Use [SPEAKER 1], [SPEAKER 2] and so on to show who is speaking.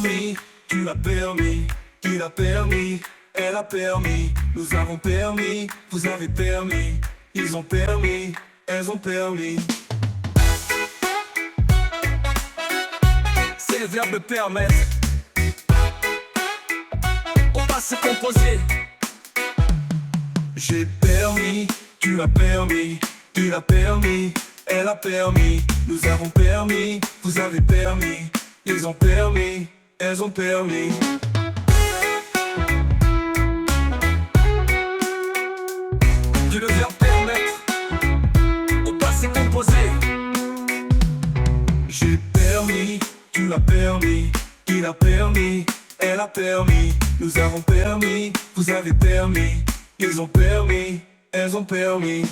[SPEAKER 1] permis, tu l'as permis, il a permis, elle a permis, nous avons permis, vous avez permis, ils ont permis, elles ont permis. C'est le verbe permettre. Au passé composé. J'ai permis, tu as permis, il a permis, elle a permis, nous avons permis, vous avez permis, ils ont permis, elles ont permis. Tu le verbe permettre. Au passé composé. J'ai permis, tu l'as permis, il a permis, elle a permis, nous avons permis, vous avez permis, ils ont permis, elles ont permis.